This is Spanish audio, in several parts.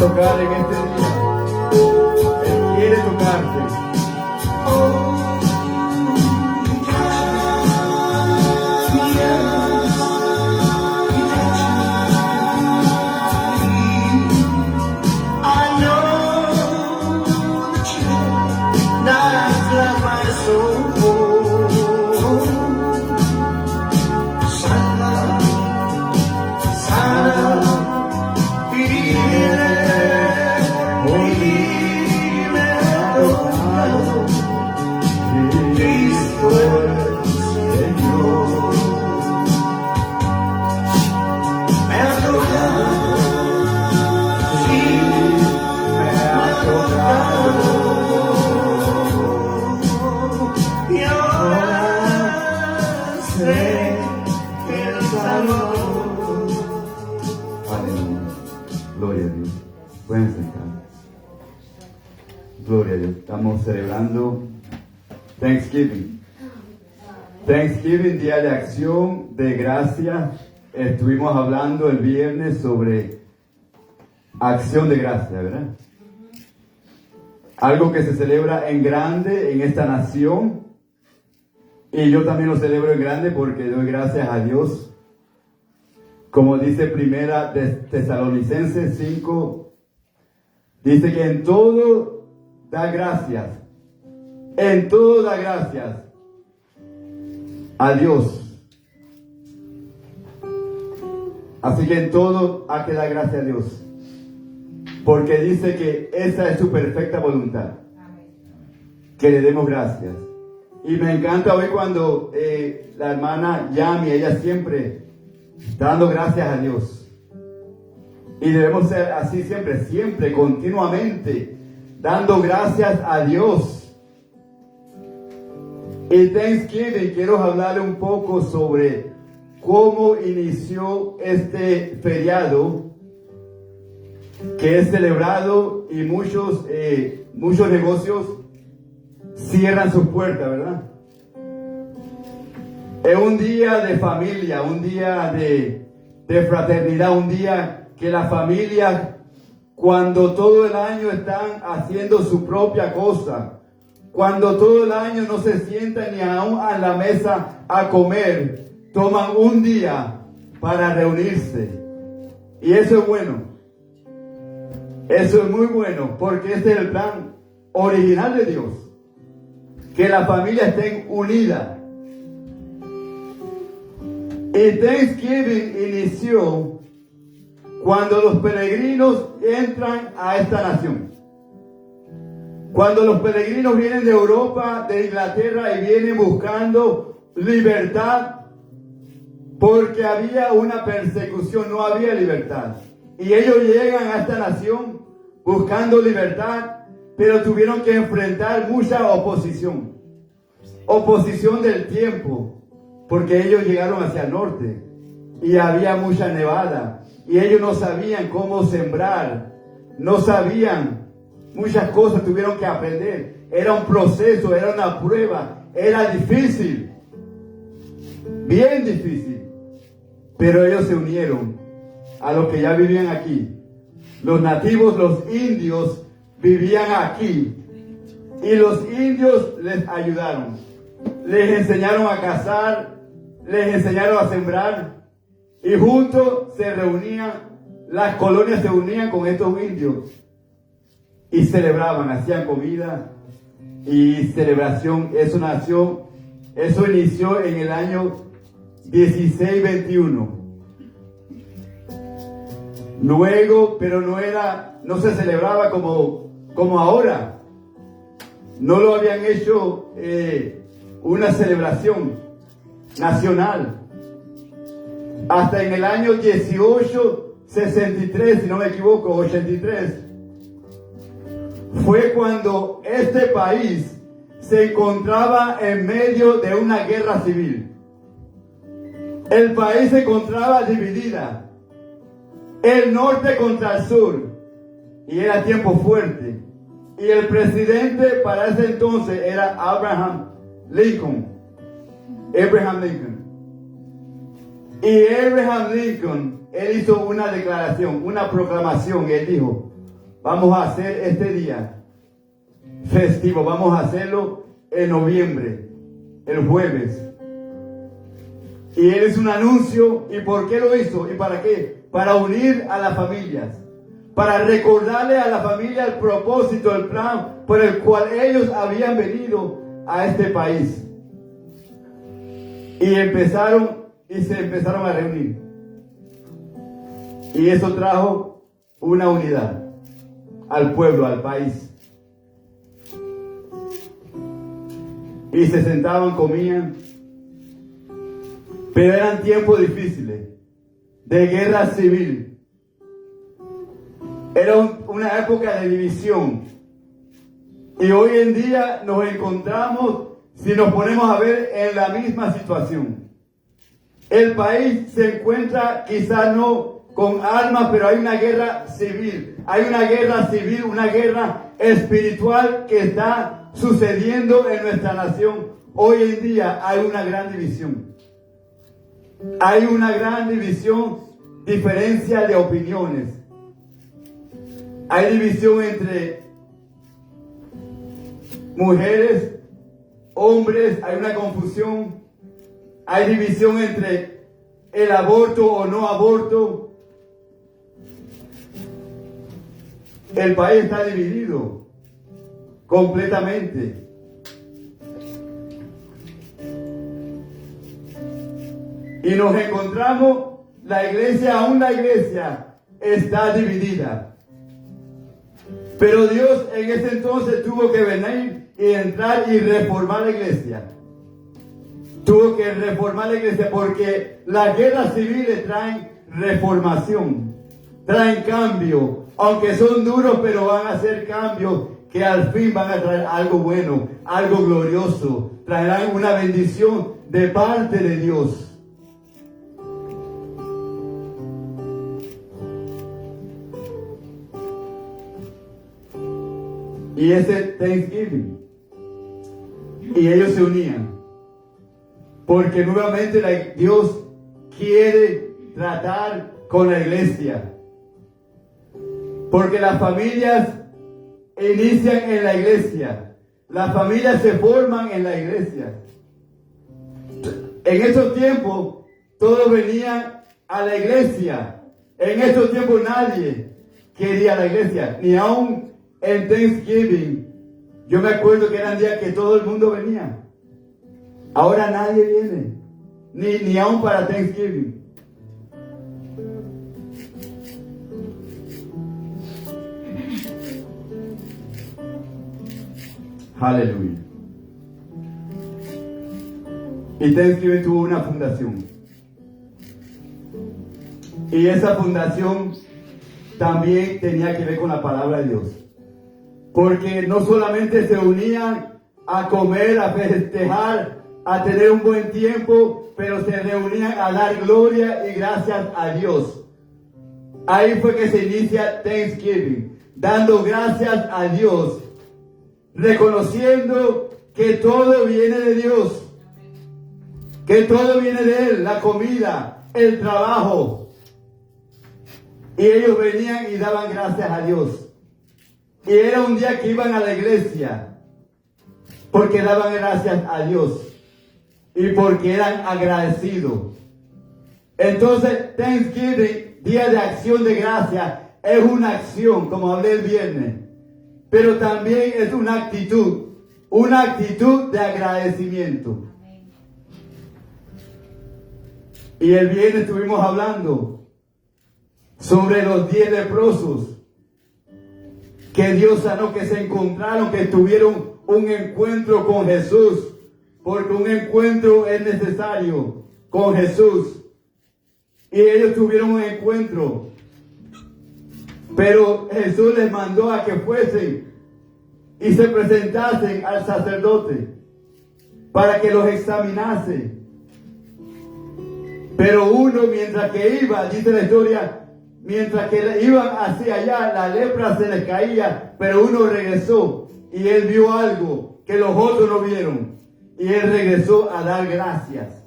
tocar en este día. Él quiere tocarte. Gloria a Dios. Pueden sentar. Gloria a Dios. Estamos celebrando Thanksgiving. Thanksgiving, Día de Acción de Gracias. Estuvimos hablando el viernes sobre acción de gracia, ¿verdad? Algo que se celebra en grande en esta nación. Y yo también lo celebro en grande porque doy gracias a Dios. Como dice Primera de Tesalonicenses 5, dice que en todo da gracias. En todo da gracias a Dios. Así que en todo hay que dar gracias a Dios. Porque dice que esa es su perfecta voluntad. Que le demos gracias. Y me encanta hoy cuando la hermana Yami, ella siempre está dando gracias a Dios. Y debemos ser así siempre, continuamente, dando gracias a Dios. Y Thanksgiving, quiero hablarle un poco sobre cómo inició este feriado que es celebrado y muchos negocios cierran sus puertas, ¿verdad? Es un día de familia, un día de fraternidad, un día que las familias, cuando todo el año están haciendo su propia cosa, cuando todo el año no se sientan ni aún a la mesa a comer, toman un día para reunirse. Y eso es bueno. Eso es muy bueno, porque este es el plan original de Dios. Que las familias estén unidas. Y Thanksgiving inició cuando los peregrinos entran a esta nación. Cuando los peregrinos vienen de Europa, de Inglaterra y vienen buscando libertad, porque había una persecución, no había libertad. Y ellos llegan a esta nación buscando libertad, pero tuvieron que enfrentar mucha oposición. Oposición del tiempo, porque ellos llegaron hacia el norte y había mucha nevada y ellos no sabían cómo sembrar, no sabían muchas cosas, tuvieron que aprender. Era un proceso, era una prueba, era difícil, bien difícil, pero ellos se unieron a los que ya vivían aquí. Los nativos, los indios, vivían aquí y los indios les ayudaron, les enseñaron a cazar, les enseñaron a sembrar y juntos se reunían, las colonias se unían con estos indios y celebraban, hacían comida y celebración. Eso nació, eso inició en el año 1621. Luego, pero no se celebraba como ahora. No lo habían hecho una celebración nacional. Hasta en el año 1863, si no me equivoco, 83, fue cuando este país se encontraba en medio de una guerra civil. El país se encontraba dividida. El norte contra el sur, y era tiempo fuerte. Y el presidente para ese entonces era Abraham Lincoln. Y Abraham Lincoln, él hizo una declaración, una proclamación. Él dijo: vamos a hacer este día festivo, vamos a hacerlo en noviembre, el jueves. Y él hizo un anuncio. ¿Y por qué lo hizo? ¿Y para qué? Para unir a las familias, para recordarle a la familia el propósito, el plan por el cual ellos habían venido a este país. Y se empezaron a reunir. Y eso trajo una unidad al pueblo, al país. Y se sentaban, comían. Pero eran tiempos difíciles, de guerra civil. Era una época de división. Y hoy en día nos encontramos, si nos ponemos a ver, en la misma situación. El país se encuentra quizás no con armas, pero hay una guerra civil. Hay una guerra civil, una guerra espiritual que está sucediendo en nuestra nación. Hoy en día hay una gran división. Hay una gran división, diferencia de opiniones. Hay división entre mujeres, hombres, hay una confusión. Hay división entre el aborto o no aborto. El país está dividido completamente. Y nos encontramos, la iglesia, aún la iglesia está dividida. Pero Dios en ese entonces tuvo que venir y entrar y reformar la iglesia. Tuvo que reformar la iglesia porque las guerras civiles traen reformación, traen cambio. Aunque son duros, pero van a ser cambios que al fin van a traer algo bueno, algo glorioso. Traerán una bendición de parte de Dios. Y ese Thanksgiving. Y ellos se unían. Porque nuevamente Dios quiere tratar con la iglesia. Porque las familias inician en la iglesia. Las familias se forman en la iglesia. En esos tiempos, todos venían a la iglesia. En esos tiempos nadie quería a la iglesia. Ni aún en Thanksgiving. Yo me acuerdo que eran días que todo el mundo venía. Ahora nadie viene. Ni aún para Thanksgiving. Aleluya. Y Thanksgiving tuvo una fundación. Y esa fundación también tenía que ver con la palabra de Dios. Porque no solamente se unían a comer, a festejar, a tener un buen tiempo, pero se reunían a dar gloria y gracias a Dios. Ahí fue que se inicia Thanksgiving, dando gracias a Dios, reconociendo que todo viene de Dios, que todo viene de Él, la comida, el trabajo. Y ellos venían y daban gracias a Dios. Y era un día que iban a la iglesia, porque daban gracias a Dios y porque eran agradecidos. Entonces, Thanksgiving, Día de Acción de Gracias, es una acción, como hablé el viernes, pero también es una actitud de agradecimiento. Y el viernes estuvimos hablando sobre los 10 leprosos que Dios sanó, que se encontraron, que tuvieron un encuentro con Jesús, porque un encuentro es necesario con Jesús. Y ellos tuvieron un encuentro, pero Jesús les mandó a que fuesen y se presentasen al sacerdote para que los examinase. Pero uno, mientras que iba, dice la historia, mientras que iban hacia allá, la lepra se les caía, pero uno regresó y él vio algo que los otros no vieron. Y él regresó a dar gracias.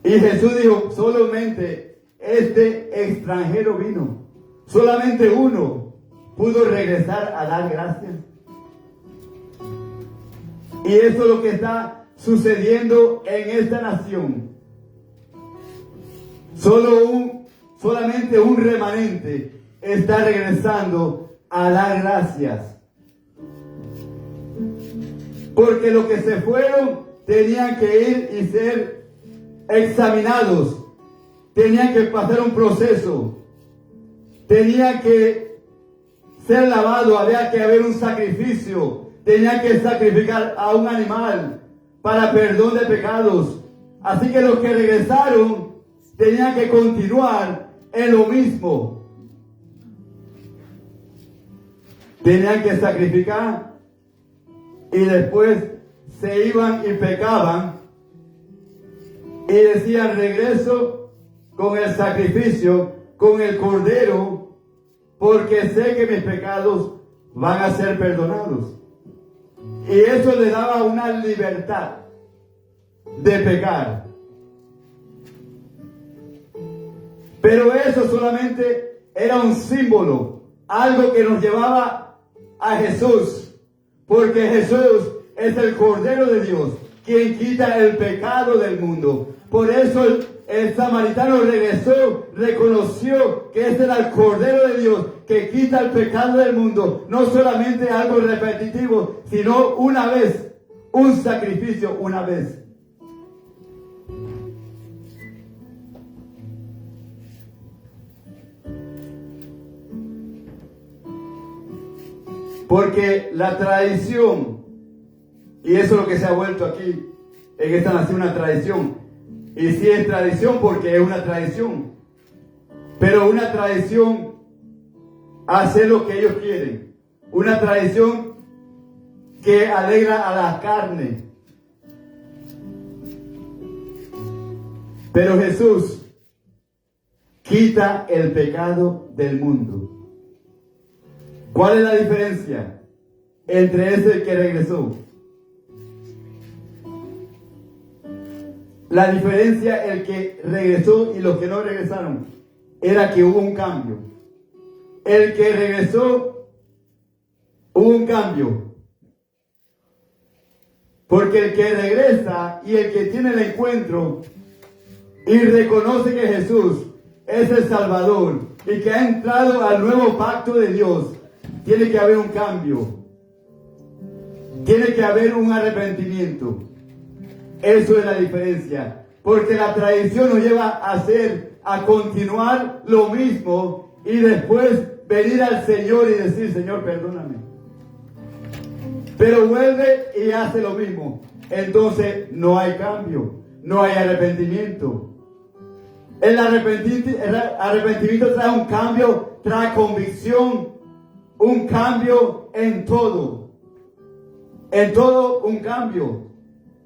Y Jesús dijo, solamente este extranjero vino. Solamente uno. pudo regresar a dar gracias. Y eso es lo que está sucediendo en esta nación. Solamente un remanente está regresando a dar gracias. Porque los que se fueron tenían que ir y ser examinados. Tenían que pasar un proceso. Tenían que ser lavados. Había que haber un sacrificio. Tenían que sacrificar a un animal para perdón de pecados. Así que los que regresaron tenían que continuar en lo mismo. Tenían que sacrificar y después se iban y pecaban y decían: regreso con el sacrificio, con el cordero, porque sé que mis pecados van a ser perdonados. Y eso le daba una libertad de pecar. Pero eso solamente era un símbolo, algo que nos llevaba a Jesús, porque Jesús es el Cordero de Dios, quien quita el pecado del mundo. Por eso el samaritano regresó, reconoció que este era el Cordero de Dios, que quita el pecado del mundo. No solamente algo repetitivo, sino una vez, un sacrificio una vez. Porque la tradición, y eso es lo que se ha vuelto aquí, en esta nación, una tradición. Y sí es tradición porque es una tradición. Pero una tradición hace lo que ellos quieren. Una tradición que alegra a la carne. Pero Jesús quita el pecado del mundo. ¿Cuál es la diferencia entre ese que regresó? La diferencia, el que regresó y los que no regresaron, era que hubo un cambio. El que regresó, hubo un cambio. Porque el que regresa y el que tiene el encuentro y reconoce que Jesús es el Salvador y que ha entrado al nuevo pacto de Dios, tiene que haber un cambio. Tiene que haber un arrepentimiento. Eso es la diferencia. Porque la tradición nos lleva a continuar lo mismo y después venir al Señor y decir: Señor, perdóname. Pero vuelve y hace lo mismo. Entonces no hay cambio, no hay arrepentimiento. El arrepentimiento trae un cambio, trae convicción, un cambio en todo. En todo un cambio.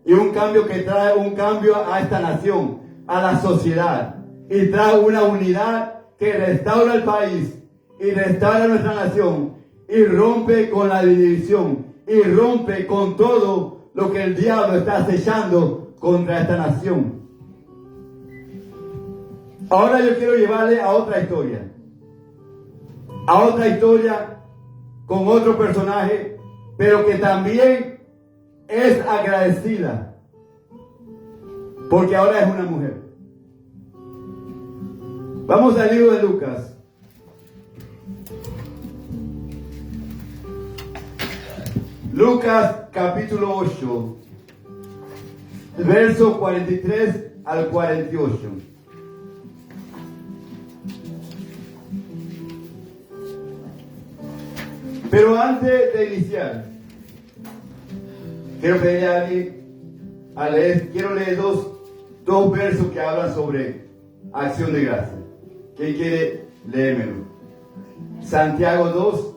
Y un cambio que trae un cambio a esta nación, a la sociedad. Y trae una unidad que restaura el país y restaura nuestra nación. Y rompe con la división. Y rompe con todo lo que el diablo está acechando contra esta nación. Ahora yo quiero llevarle a otra historia. A otra historia con otro personaje, pero que también es agradecida, porque ahora es una mujer. Vamos al libro de Lucas. Lucas capítulo 8, verso 43 al 48. Pero antes de iniciar, quiero pedir a alguien a leer, quiero leer dos versos que hablan sobre acción de gracia. ¿Quién quiere leérmelo? Santiago 2.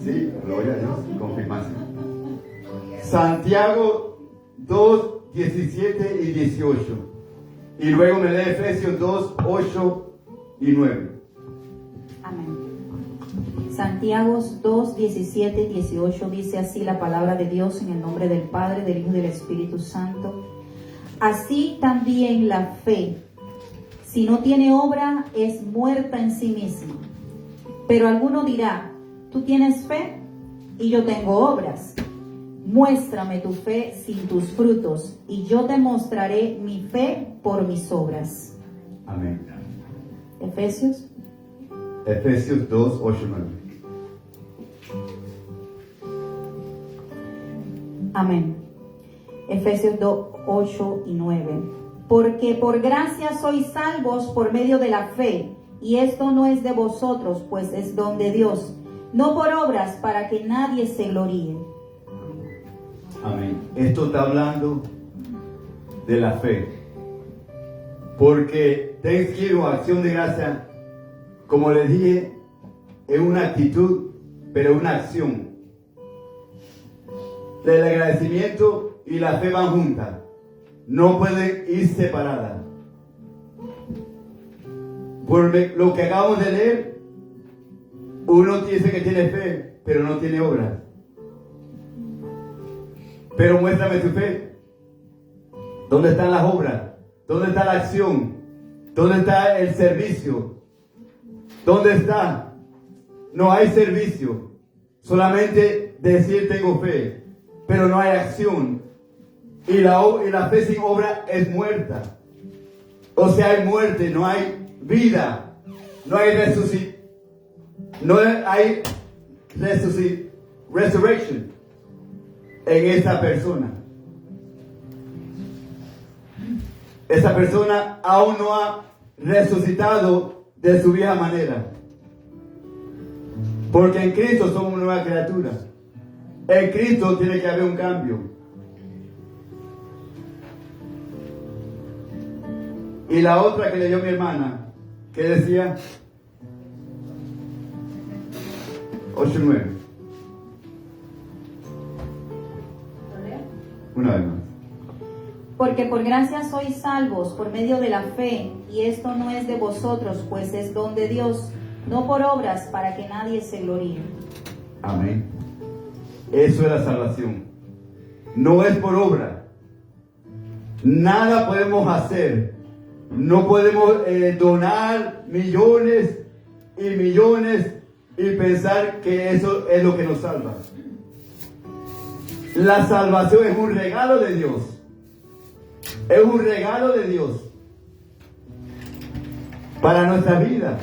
Sí, gloria a Dios, confirmación. Santiago 2, 17 y 18. Y luego me lee Efesios 2, 8 y 9. Amén. Santiago 2, 17 y 18 dice así la palabra de Dios, en el nombre del Padre, del Hijo y del Espíritu Santo. Así también la fe, Si no tiene obra, es muerta en sí misma. Pero alguno dirá, tú tienes fe y yo tengo obras. Muéstrame tu fe sin tus frutos, y yo te mostraré mi fe por mis obras. Amén. Efesios. Efesios 2, 8, 9. Amén. Efesios 2, 8 y 9. Porque por gracia sois salvos por medio de la fe, y esto no es de vosotros, pues es don de Dios, no por obras para que nadie se gloríe. Amén. Esto está hablando de la fe. Porque Thanksgiving o acción de gracia, como les dije, es una actitud, pero es una acción. El agradecimiento y la fe van juntas. No pueden ir separadas. Por lo que acabamos de leer, uno dice que tiene fe, pero no tiene obras. Pero muéstrame tu fe. ¿Dónde están las obras? ¿Dónde está la acción? ¿Dónde está el servicio? ¿Dónde está? No hay servicio. Solamente decir tengo fe, pero no hay acción. Y la fe sin obra es muerta. O sea, hay muerte, no hay vida. No hay resurrection en esa persona. Esa persona aún no ha resucitado de su vieja manera. Porque en Cristo somos una nueva criatura. En Cristo tiene que haber un cambio. Y la otra que leyó mi hermana, que decía 8:9. Una vez más. Porque por gracia sois salvos por medio de la fe, y esto no es de vosotros, pues es don de Dios, no por obras para que nadie se gloríe. Amén. Eso es la salvación. No es por obra. Nada podemos hacer. No podemos donar millones y millones y pensar que eso es lo que nos salva. La salvación es un regalo de Dios. Es un regalo de Dios para nuestra vida.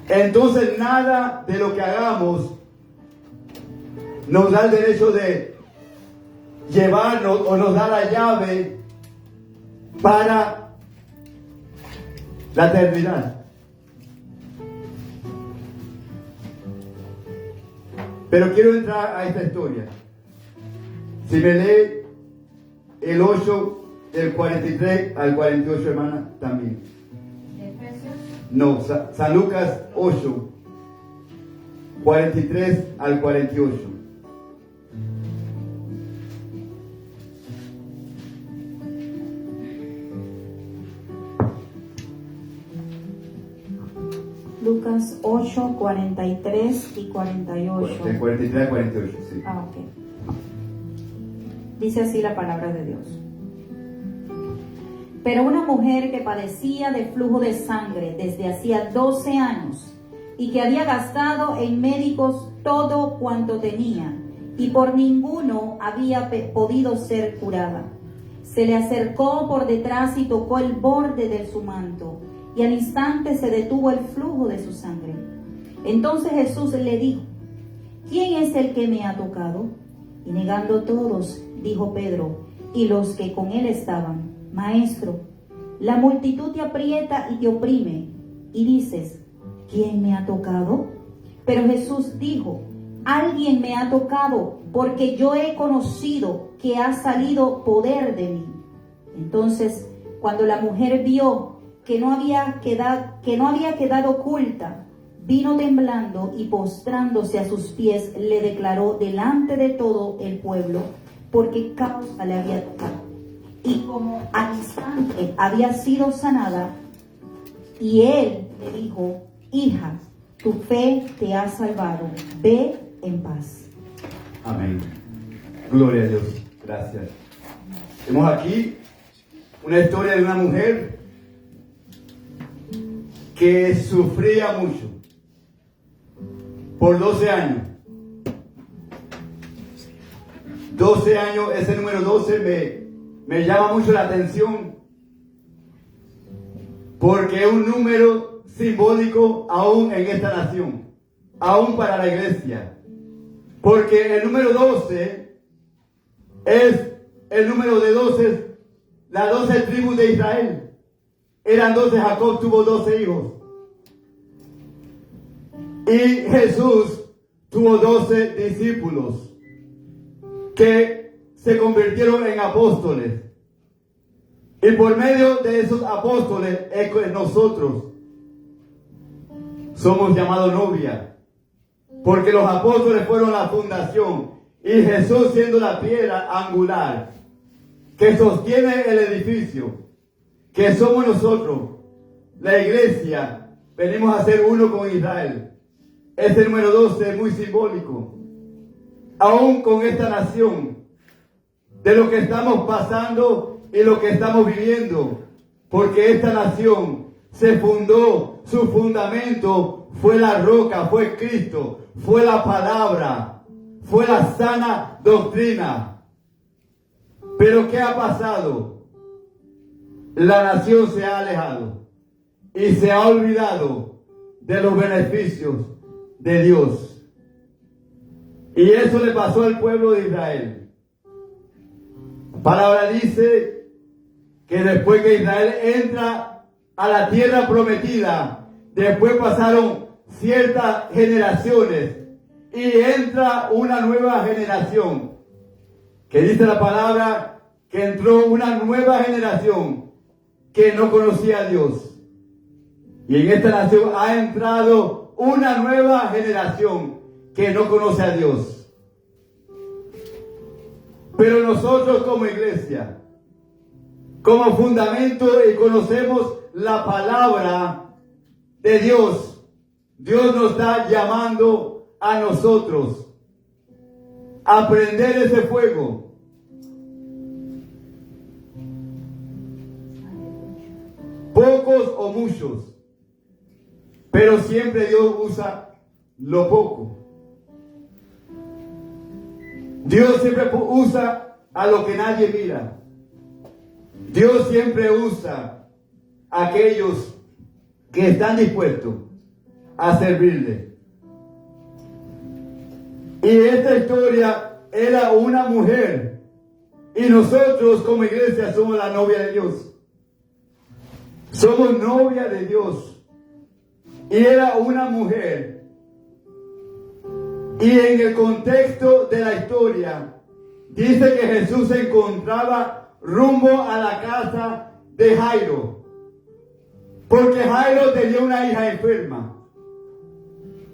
Entonces nada de lo que hagamos nos da el derecho de llevarnos o nos da la llave para la eternidad. Pero quiero entrar a esta historia. Si me lee el 8 del 43 al 48, hermana, también. Efesios. No, San Lucas 8, 43 al 48. Lucas 8, 43 y 48. De 43 al 48, sí. Ah, ok. Dice así la palabra de Dios. Pero una mujer que padecía de flujo de sangre desde hacía 12 años y que había gastado en médicos todo cuanto tenía y por ninguno había podido ser curada, se le acercó por detrás y tocó el borde de su manto, y al instante se detuvo el flujo de su sangre. Entonces Jesús le dijo: ¿quién es el que me ha tocado? Y negando todos, dijo Pedro y los que con él estaban: Maestro, la multitud te aprieta y te oprime, y dices: ¿quién me ha tocado? Pero Jesús dijo: alguien me ha tocado, porque yo he conocido que ha salido poder de mí. Entonces, cuando la mujer vio que no había quedado oculta, vino temblando y postrándose a sus pies, le declaró delante de todo el pueblo por qué causa le había tocado. Y como al instante había sido sanada, y él le dijo: hija, tu fe te ha salvado, ve en paz. Amén. Gloria a Dios. Gracias. Tenemos aquí una historia de una mujer que sufría mucho por 12 años. 12 años, ese número 12 me llama mucho la atención porque es un número simbólico aún en esta nación, aún para la iglesia. Porque el número 12 es el número de 12, las 12 tribus de Israel. Eran 12, Jacob tuvo 12 hijos. Y Jesús tuvo 12 discípulos que se convirtieron en apóstoles. Y por medio de esos apóstoles es que nosotros somos llamados novia. Porque los apóstoles fueron la fundación y Jesús siendo la piedra angular que sostiene el edificio, que somos nosotros, la iglesia, venimos a ser uno con Israel. Este número 12 es muy simbólico. Aún con esta nación, de lo que estamos pasando y lo que estamos viviendo, porque esta nación se fundó, su fundamento fue la roca, fue Cristo, fue la palabra, fue la sana doctrina. Pero ¿qué ha pasado? La nación se ha alejado y se ha olvidado de los beneficios de Dios. Y eso le pasó al pueblo de Israel. La palabra dice que después que Israel entra a la tierra prometida, después pasaron ciertas generaciones y entra una nueva generación. Que dice la palabra que entró una nueva generación que no conocía a Dios. Y en esta nación ha entrado una nueva generación que no conoce a Dios. Pero nosotros como iglesia, como fundamento y conocemos la palabra de Dios, Dios nos está llamando a nosotros a prender ese fuego. Pocos o muchos, pero siempre Dios usa lo poco. Dios siempre usa a lo que nadie mira. Dios siempre usa a aquellos que están dispuestos a servirle. Y esta historia era una mujer. Y nosotros como iglesia somos la novia de Dios. Somos novia de Dios. Y era una mujer. Y en el contexto de la historia, dice que Jesús se encontraba rumbo a la casa de Jairo. Porque Jairo tenía una hija enferma.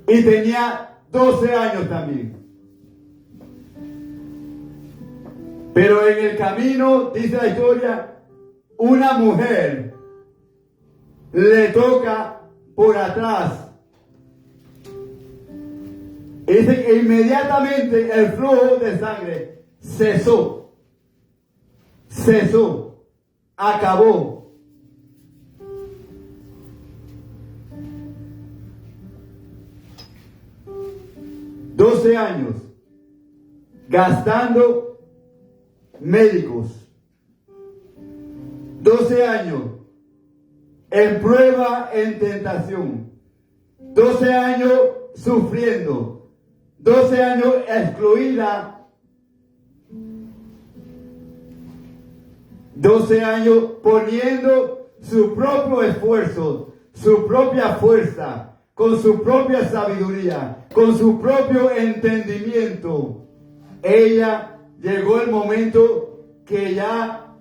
Y tenía 12 años también. Pero en el camino, dice la historia, una mujer le toca por atrás. Dice que inmediatamente el flujo de sangre cesó. Cesó. Acabó. $12 años gastando médicos. 12 años en prueba, en tentación. 12 años sufriendo. 12 años excluida. 12 años poniendo su propio esfuerzo, su propia fuerza, con su propia sabiduría, con su propio entendimiento. Ella llegó el momento que ya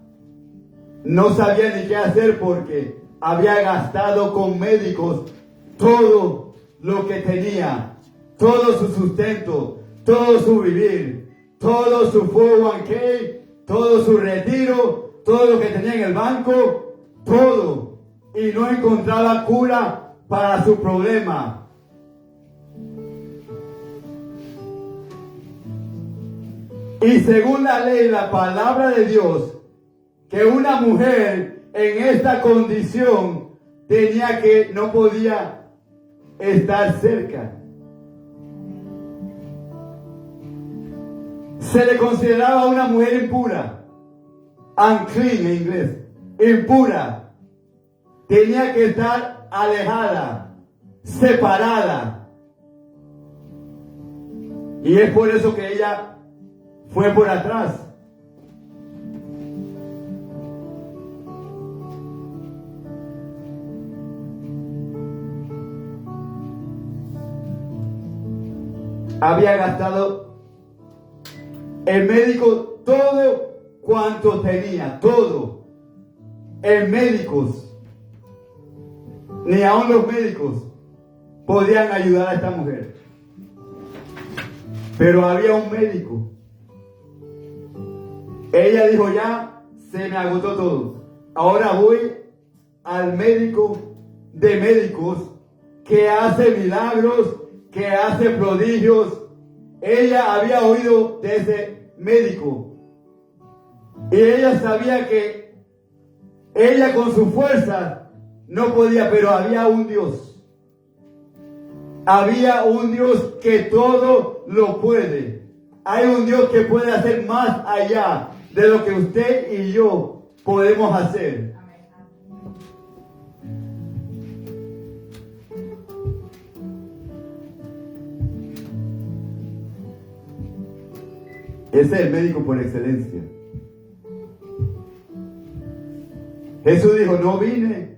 no sabía ni qué hacer porque había gastado con médicos todo lo que tenía. Todo su sustento, todo su vivir, todo su 401k, todo su retiro, todo lo que tenía en el banco, todo. Y no encontraba cura para su problema. Y según la ley, la palabra de Dios, que una mujer en esta condición no podía estar cerca. Se le consideraba una mujer impura, unclean en inglés, impura. Tenía que estar alejada, separada. Y es por eso que ella fue por atrás. Había gastado el médico todo cuanto tenía, todo. En médicos, ni aun los médicos podían ayudar a esta mujer. Pero había un médico. Ella dijo, ya se me agotó todo. Ahora voy al médico de médicos que hace milagros, que hace prodigios. Ella había oído de ese médico. Y ella sabía que ella con su fuerza no podía, pero había un Dios. Había un Dios que todo lo puede. Hay un Dios que puede hacer más allá de lo que usted y yo podemos hacer. Ese es el médico por excelencia. Jesús dijo, no vine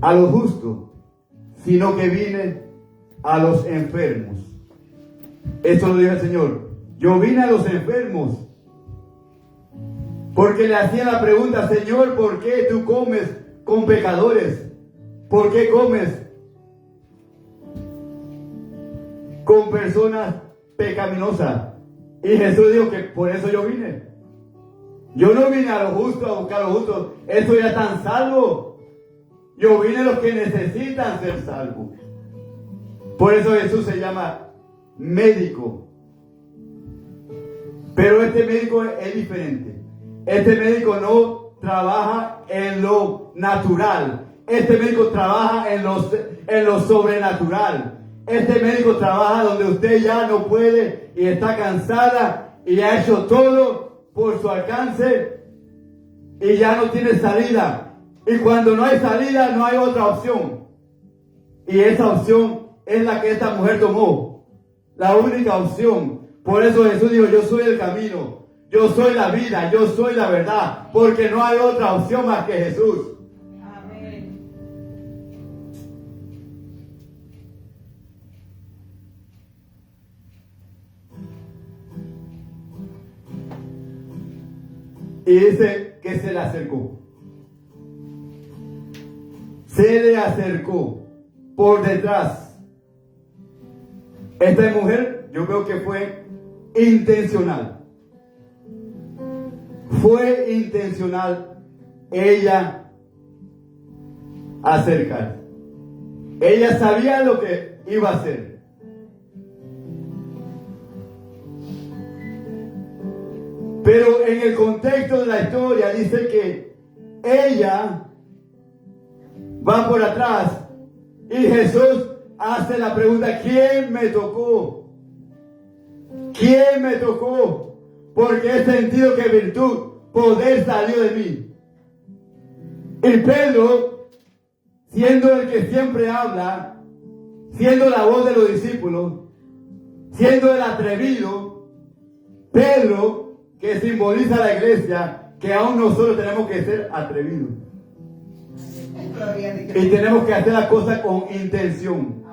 a los justos, sino que vine a los enfermos. Eso lo dijo el Señor. Yo vine a los enfermos. Porque le hacían la pregunta, Señor, ¿por qué tú comes con pecadores? ¿Por qué comes con personas pecaminosas? Y Jesús dijo que por eso yo vine. Yo no vine a los justos, a buscar a los justos. Eso ya están salvos. Yo vine a los que necesitan ser salvos. Por eso Jesús se llama médico. Pero este médico es diferente. Este médico no trabaja en lo natural. Este médico trabaja en lo sobrenatural. Este médico trabaja donde usted ya no puede y está cansada y ha hecho todo por su alcance y ya no tiene salida. Y cuando no hay salida, no hay otra opción. Y esa opción es la que esta mujer tomó. La única opción. Por eso Jesús dijo, yo soy el camino, yo soy la vida, yo soy la verdad. Porque no hay otra opción más que Jesús. Y dice que se le acercó. Se le acercó por detrás. Esta mujer, yo creo que fue intencional. Fue intencional ella acercar. Ella sabía lo que iba a hacer. Pero en el contexto de la historia dice que ella va por atrás y Jesús hace la pregunta, ¿quién me tocó? ¿Quién me tocó? Porque he sentido que virtud, poder salió de mí. Y Pedro, siendo el que siempre habla, siendo la voz de los discípulos, siendo el atrevido, Pedro, que simboliza la iglesia, que aún nosotros tenemos que ser atrevidos. Y tenemos que hacer las cosas con intención.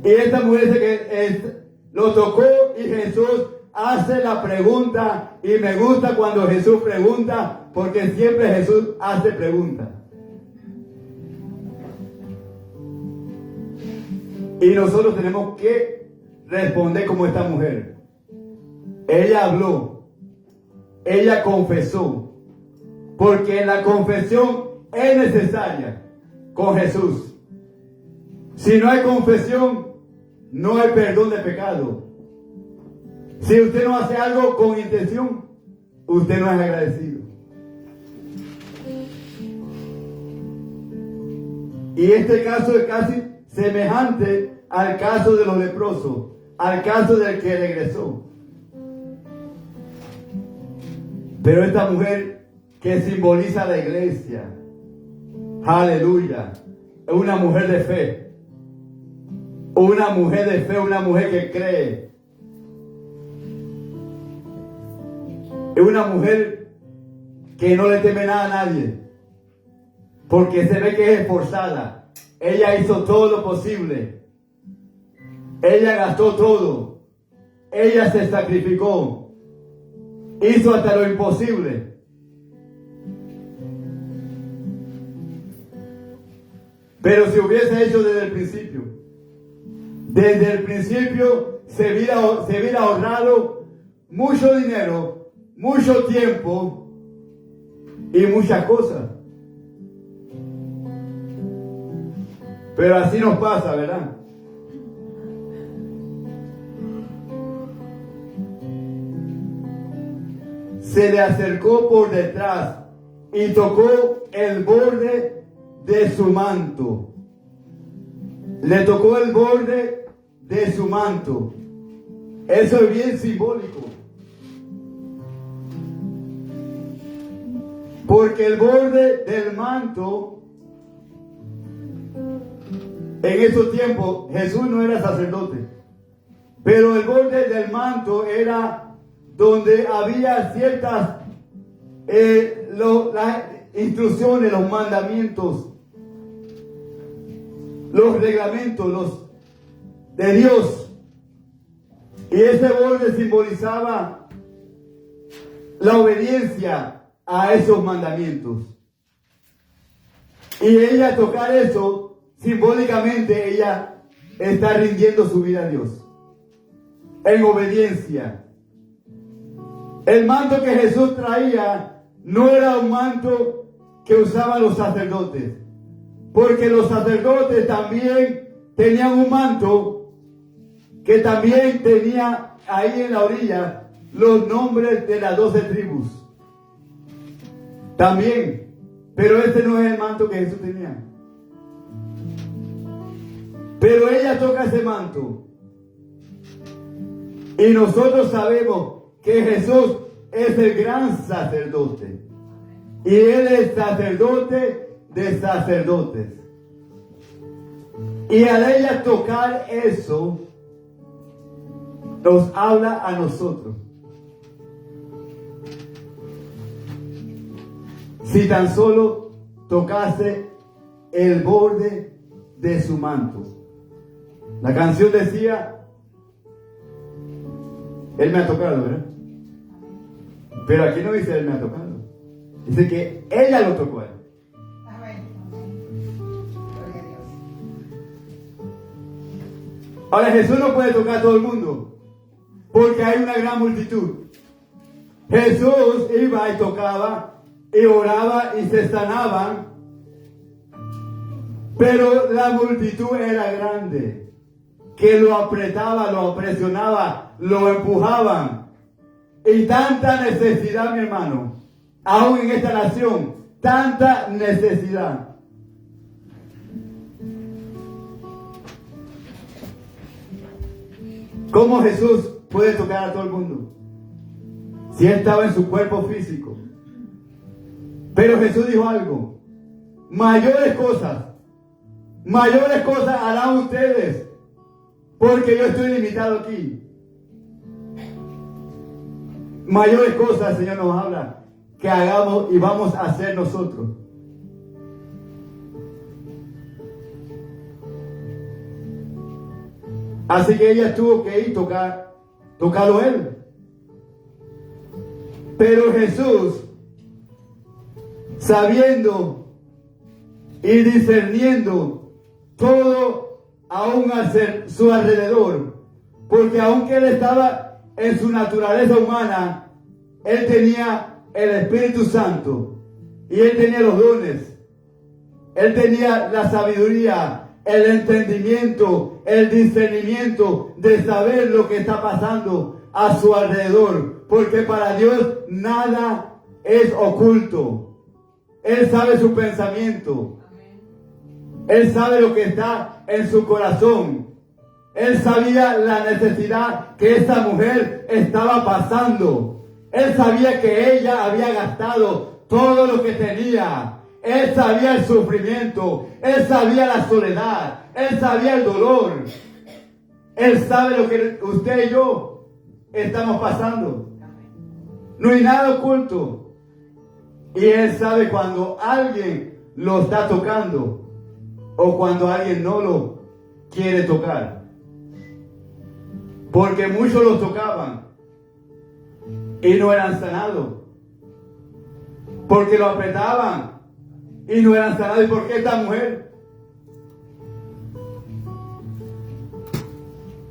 Y esta mujer dice que lo tocó y Jesús hace la pregunta. Y me gusta cuando Jesús pregunta, porque siempre Jesús hace preguntas. Y nosotros tenemos que responder como esta mujer. Ella habló, ella confesó, porque la confesión es necesaria con Jesús. Si no hay confesión, no hay perdón de pecado. Si usted no hace algo con intención, usted no es agradecido. Y este caso es casi semejante al caso de los leprosos, al caso del que regresó. Pero esta mujer que simboliza la iglesia, aleluya, es una mujer de fe. Una mujer de fe, una mujer que cree. Es una mujer que no le teme nada a nadie, porque se ve que es esforzada. Ella hizo todo lo posible. Ella gastó todo. Ella se sacrificó. Hizo hasta lo imposible. Pero si hubiese hecho desde el principio se hubiera ahorrado mucho dinero, mucho tiempo y muchas cosas. Pero así nos pasa, ¿verdad? Se le acercó por detrás y tocó el borde de su manto. Le tocó el borde de su manto. Eso es bien simbólico. Porque el borde del manto, en esos tiempos, Jesús no era sacerdote. Pero el borde del manto era donde había ciertas las instrucciones, los mandamientos, los reglamentos de Dios. Y ese borde simbolizaba la obediencia a esos mandamientos. Y ella tocar eso, simbólicamente ella está rindiendo su vida a Dios en obediencia. El manto que Jesús traía no era un manto que usaban los sacerdotes, porque los sacerdotes también tenían un manto que también tenía ahí en la orilla los nombres de las 12 tribus. También, pero ese no es el manto que Jesús tenía. Pero ella toca ese manto. Y nosotros sabemos que Jesús es el gran sacerdote. Y Él es sacerdote de sacerdotes. Y al ella tocar eso, nos habla a nosotros. Si tan solo tocase el borde de su manto. La canción decía, Él me ha tocado, ¿verdad? Pero aquí no dice Él me ha tocado. Dice que ella lo tocó a Él. Ahora Jesús no puede tocar a todo el mundo, porque hay una gran multitud. Jesús iba y tocaba, y oraba y se sanaban, pero la multitud era grande, que lo apretaba, lo presionaba, lo empujaban. Y tanta necesidad, mi hermano, aún en esta nación, tanta necesidad. ¿Cómo Jesús puede tocar a todo el mundo? Si Él estaba en su cuerpo físico. Pero Jesús dijo algo: mayores cosas harán ustedes, porque yo estoy limitado aquí. Mayores cosas el Señor nos habla que hagamos y vamos a hacer nosotros. Así que ella tuvo que ir tocarlo Él. Pero Jesús, sabiendo y discerniendo todo aún a su alrededor, porque aunque Él estaba en su naturaleza humana, Él tenía el Espíritu Santo y Él tenía los dones, Él tenía la sabiduría, el entendimiento, el discernimiento de saber lo que está pasando a su alrededor, porque para Dios nada es oculto. Él sabe su pensamiento. Él sabe lo que está en su corazón. Él sabía la necesidad que esta mujer estaba pasando. Él sabía que ella había gastado todo lo que tenía. Él sabía el sufrimiento. Él sabía la soledad. Él sabía el dolor. Él sabe lo que usted y yo estamos pasando. No hay nada oculto. Y Él sabe cuando alguien lo está tocando o cuando alguien no lo quiere tocar. Porque muchos los tocaban y no eran sanados. Porque lo apretaban y no eran sanados. ¿Y por qué esta mujer?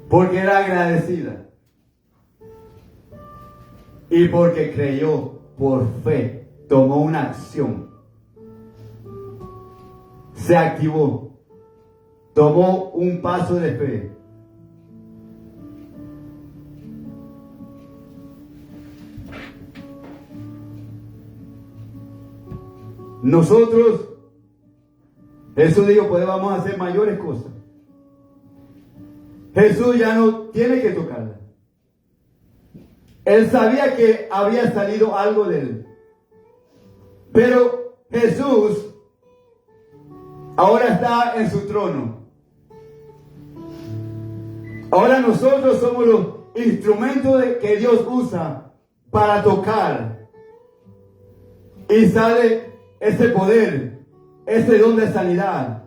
Porque era agradecida. Y porque creyó por fe. Tomó una acción. Se activó. Tomó un paso de fe. Nosotros, Jesús dijo, pues vamos a hacer mayores cosas. Jesús ya no tiene que tocarla. Él sabía que había salido algo de él. Pero Jesús ahora está en su trono. Ahora nosotros somos los instrumentos que Dios usa para tocar. Y sale ese poder, ese don de sanidad.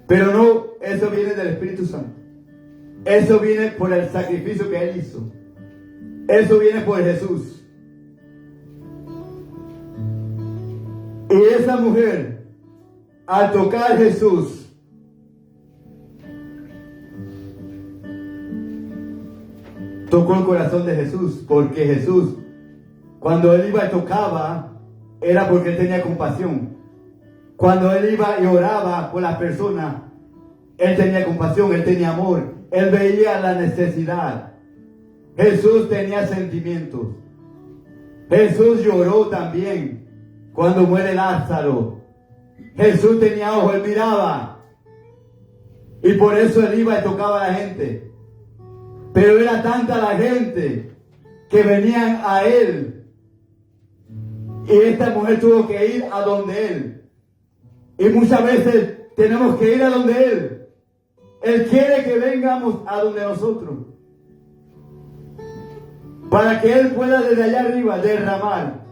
Pero no, eso viene del Espíritu Santo. Eso viene por el sacrificio que Él hizo. Eso viene por Jesús. Y esa mujer, al tocar a Jesús, tocó el corazón de Jesús, porque Jesús, cuando Él iba y tocaba, era porque Él tenía compasión. Cuando Él iba y oraba por las personas, Él tenía compasión, Él tenía amor, Él veía la necesidad. Jesús tenía sentimientos. Jesús lloró también cuando muere Lázaro. Jesús tenía ojos, Él miraba. Y por eso Él iba y tocaba a la gente. Pero era tanta la gente que venían a Él. Y esta mujer tuvo que ir a donde Él. Y muchas veces tenemos que ir a donde Él. Él quiere que vengamos a donde nosotros. Para que Él pueda desde allá arriba derramar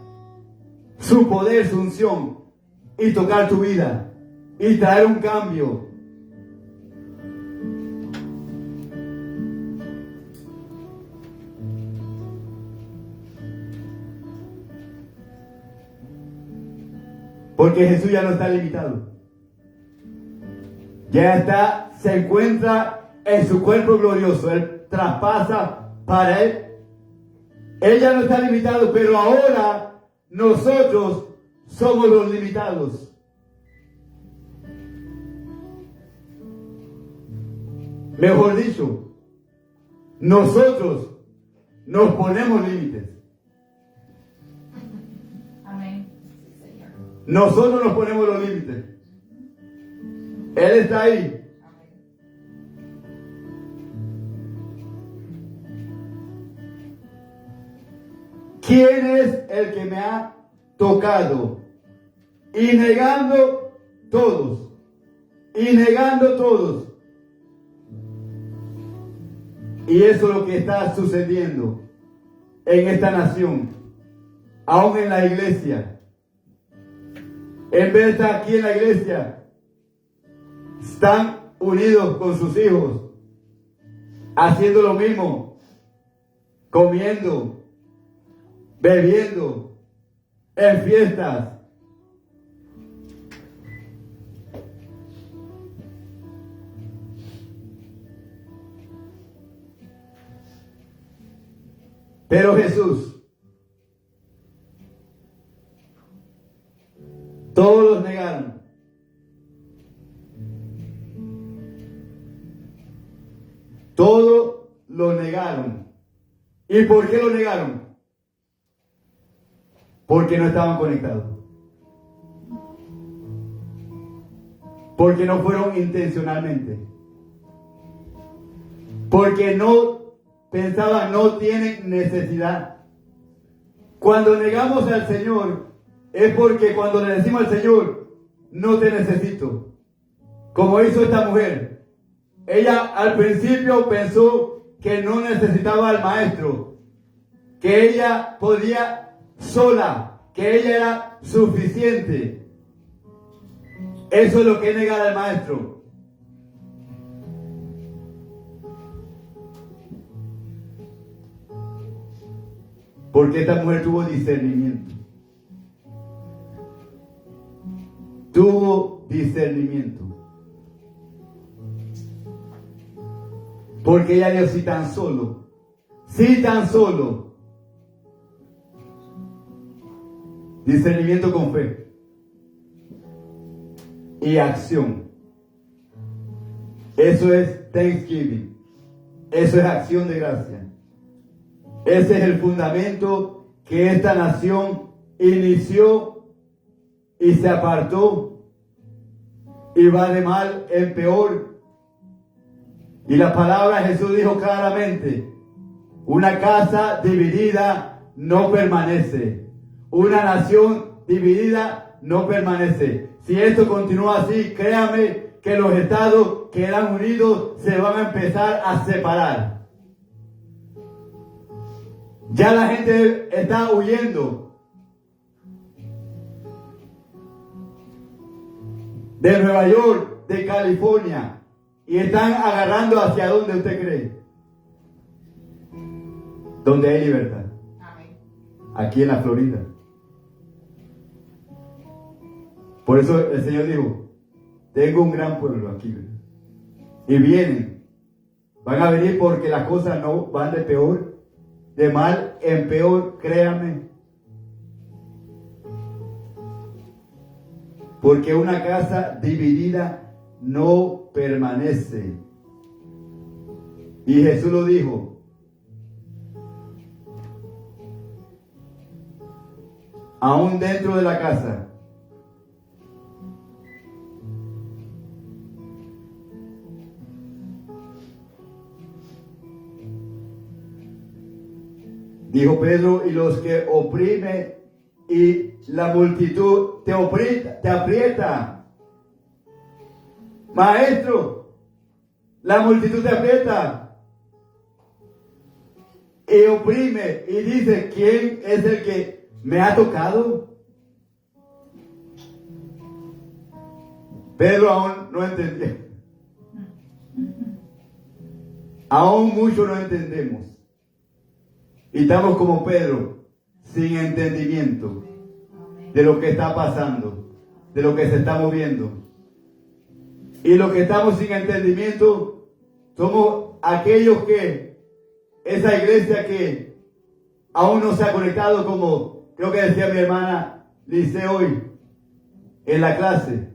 su poder, su unción. Y tocar tu vida. Y traer un cambio. Porque Jesús ya no está limitado. Ya está, se encuentra en su cuerpo glorioso. Él traspasa para Él. Él ya no está limitado, pero ahora nosotros somos los limitados. Mejor dicho, nosotros nos ponemos límites. Nosotros nos ponemos los límites. Él está ahí. ¿Quién es el que me ha tocado? Y negando todos. Y negando todos. Y eso es lo que está sucediendo en esta nación. Aún en la iglesia. En vez de estar aquí en la iglesia, están unidos con sus hijos, haciendo lo mismo, comiendo, bebiendo, en fiestas. Pero Jesús, todos los negaron. Todos lo negaron. ¿Y por qué lo negaron? Porque no estaban conectados. Porque no fueron intencionalmente. Porque no pensaban, no tienen necesidad. Cuando negamos al Señor, es porque cuando le decimos al Señor, no te necesito. Como hizo esta mujer. Ella al principio pensó que no necesitaba al maestro. Que ella podía sola. Que ella era suficiente. Eso es lo que es negar al maestro. Porque esta mujer tuvo discernimiento. Tuvo discernimiento. Porque ella dijo, si tan solo, discernimiento con fe y acción. Eso es Thanksgiving. Eso es acción de gracia. Ese es el fundamento que esta nación inició y se apartó y va de mal en peor. Y la palabra de Jesús dijo claramente, una casa dividida no permanece. Una nación dividida no permanece. Si esto continúa así, créame que los estados que eran unidos se van a empezar a separar. Ya la gente está huyendo de Nueva York, de California, y están agarrando hacia donde usted cree. Donde hay libertad. Aquí en la Florida. Por eso el Señor dijo, tengo un gran pueblo aquí. Y vienen. Van a venir porque las cosas no van de peor, de mal en peor, créame. Porque una casa dividida no permanece. Y Jesús lo dijo. Aún dentro de la casa. Dijo Pedro, y los que oprime y la multitud te aprieta. Maestro, la multitud te aprieta y oprime y dice, ¿quién es el que me ha tocado? Pedro aún no entendía. Aún mucho no entendemos. Y estamos como Pedro, sin entendimiento de lo que está pasando, de lo que se está moviendo. Y los que estamos sin entendimiento somos aquellos que, esa iglesia que aún no se ha conectado, como creo que decía mi hermana Lice hoy en la clase.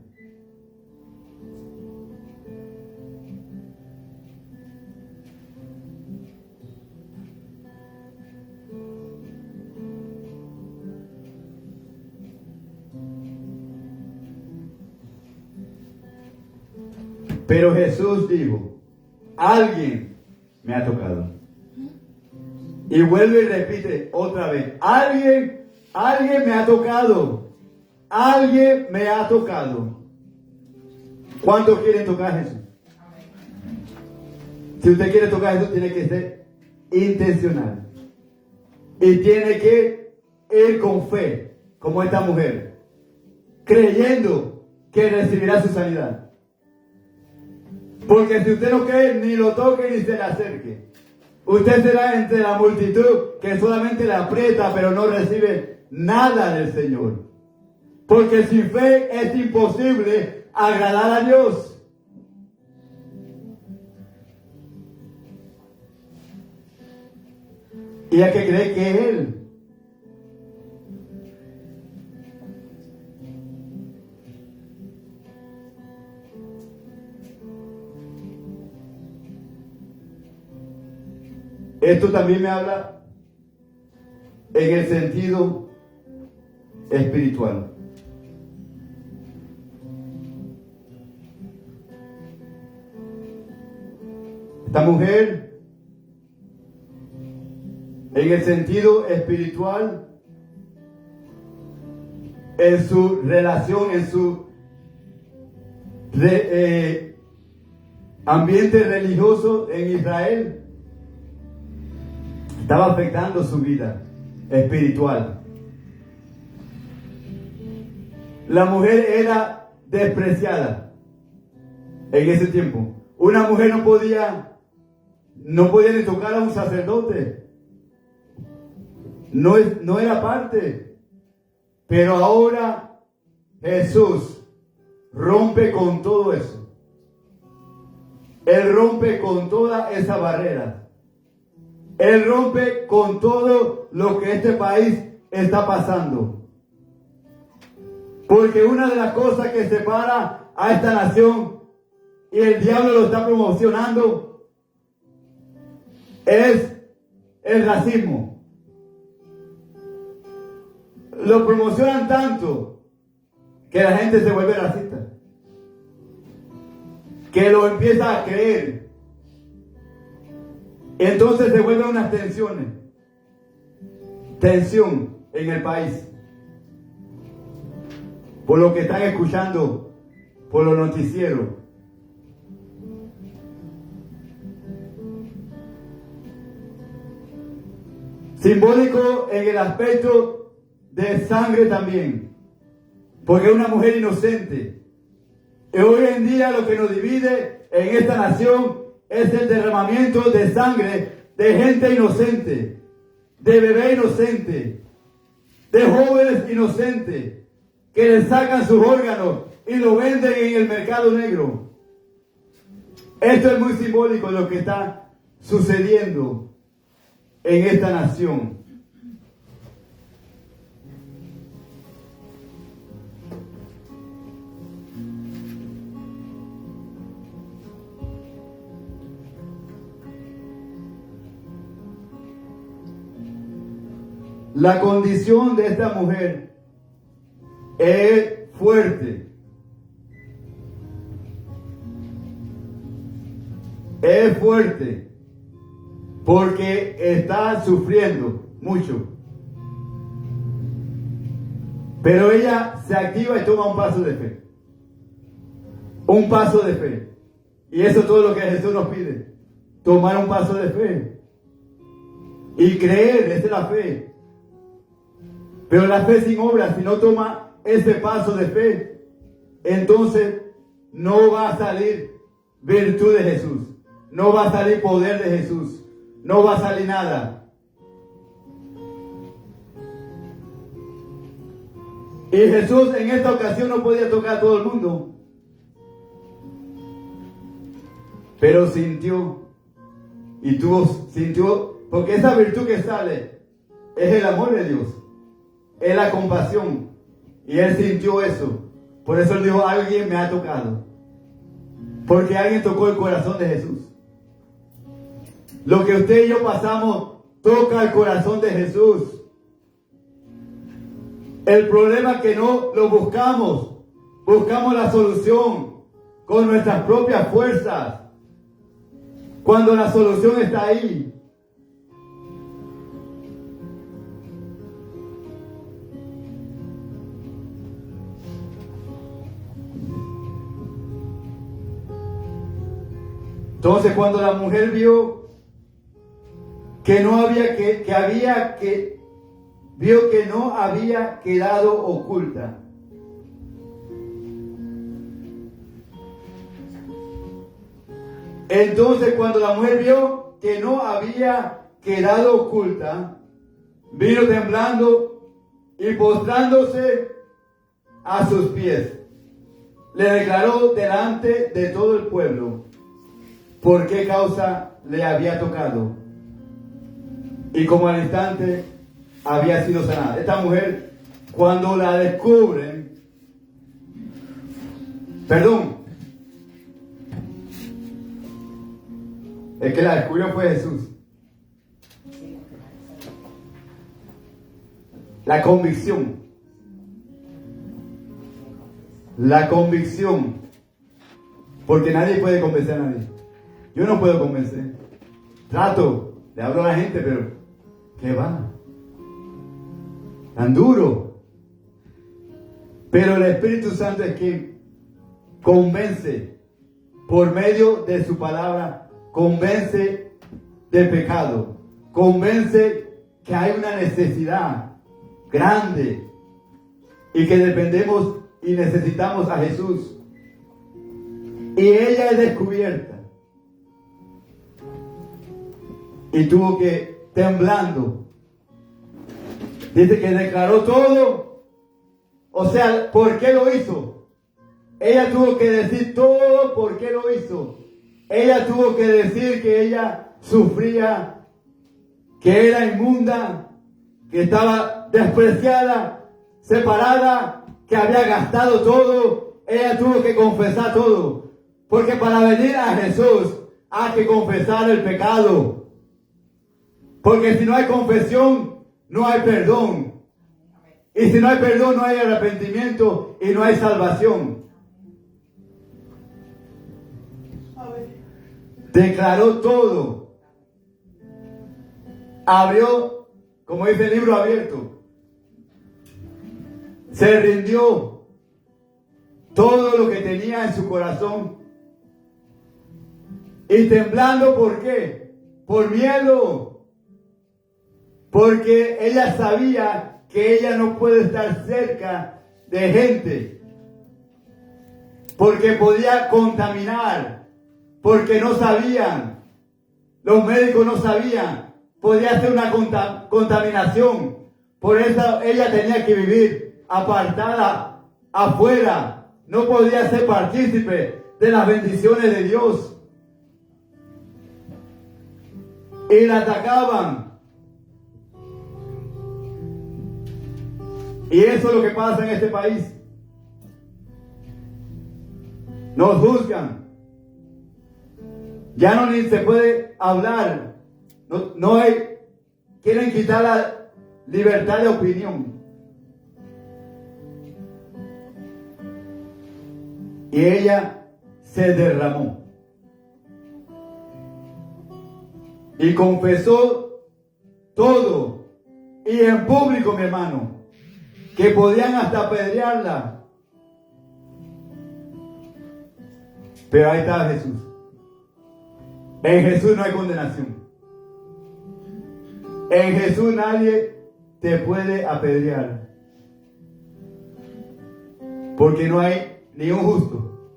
Pero Jesús dijo, alguien me ha tocado. Y vuelve y repite otra vez, alguien me ha tocado. Alguien me ha tocado. ¿Cuántos quieren tocar a Jesús? Si usted quiere tocar a Jesús, tiene que ser intencional. Y tiene que ir con fe, como esta mujer, creyendo que recibirá su sanidad. Porque si usted no cree, ni lo toque ni se le acerque. Usted será entre la multitud que solamente le aprieta, pero no recibe nada del Señor. Porque sin fe es imposible agradar a Dios. Y hay que creer que es Él. Esto también me habla en el sentido espiritual. Esta mujer, en el sentido espiritual, en su relación, en su ambiente religioso en Israel, estaba afectando su vida espiritual. La mujer era despreciada en ese tiempo. Una mujer no podía ni tocar a un sacerdote. No era parte. Pero ahora Jesús rompe con todo eso. Él rompe con toda esa barrera. Él rompe con todo lo que este país está pasando. Porque una de las cosas que separa a esta nación, y el diablo lo está promocionando, es el racismo. Lo promocionan tanto que la gente se vuelve racista, que lo empieza a creer. Entonces se vuelven unas tensión en el país, por lo que están escuchando por los noticieros. Simbólico en el aspecto de sangre también, porque es una mujer inocente. Y hoy en día lo que nos divide en esta nación es el derramamiento de sangre de gente inocente, de bebé inocente, de jóvenes inocentes, que le sacan sus órganos y lo venden en el mercado negro. Esto es muy simbólico de lo que está sucediendo en esta nación. La condición de esta mujer es fuerte. Es fuerte porque está sufriendo mucho. Pero ella se activa y toma un paso de fe. Un paso de fe. Y eso es todo lo que Jesús nos pide. Tomar un paso de fe. Y creer, esa es la fe. Pero la fe sin obras, si no toma ese paso de fe, entonces no va a salir virtud de Jesús. No va a salir poder de Jesús. No va a salir nada. Y Jesús en esta ocasión no podía tocar a todo el mundo. Pero sintió. Sintió, porque esa virtud que sale es el amor de Dios. Es la compasión. Y él sintió eso. Por eso él dijo, alguien me ha tocado. Porque alguien tocó el corazón de Jesús. Lo que usted y yo pasamos toca el corazón de Jesús. El problema es que no lo buscamos. Buscamos la solución con nuestras propias fuerzas. Cuando la solución está ahí. Entonces cuando la mujer vio que no había vio que no había quedado oculta. Entonces cuando la mujer vio que no había quedado oculta, vino temblando y postrándose a sus pies, le declaró delante de todo el pueblo por qué causa le había tocado. Y como al instante había sido sanada. Esta mujer, cuando la descubren, el que la descubrió fue Jesús. La convicción. la convicción, porque nadie puede convencer a nadie. Yo no puedo convencer. Trato, le hablo a la gente, pero ¿qué va? Tan duro. Pero el Espíritu Santo es quien convence por medio de su palabra, convence del pecado, convence que hay una necesidad grande y que dependemos y necesitamos a Jesús. Y ella es descubierta. Y tuvo que, temblando, dice que declaró todo. O sea, ¿por qué lo hizo? Ella tuvo que decir todo por qué lo hizo. Ella tuvo que decir que ella sufría, que era inmunda, que estaba despreciada, separada, que había gastado todo. Ella tuvo que confesar todo. Porque para venir a Jesús hay que confesar el pecado. Porque si no hay confesión, no hay perdón. Y si no hay perdón, no hay arrepentimiento y no hay salvación. Declaró todo. Abrió, como dice el libro abierto. Se rindió todo lo que tenía en su corazón. Y temblando, ¿por qué? Por miedo. Porque ella sabía que ella no puede estar cerca de gente. Porque podía contaminar. Porque no sabían. Los médicos no sabían. Podía ser una contaminación. Por eso ella tenía que vivir apartada, afuera. No podía ser partícipe de las bendiciones de Dios. Y la atacaban. Y eso es lo que pasa en este país. Nos juzgan. Ya no ni se puede hablar. No hay. Quieren quitar la libertad de opinión. Y ella se derramó. Y confesó todo. Y en público, mi hermano. Que podían hasta apedrearla. Pero ahí está Jesús. En Jesús no hay condenación. En Jesús nadie te puede apedrear. Porque no hay ni un justo.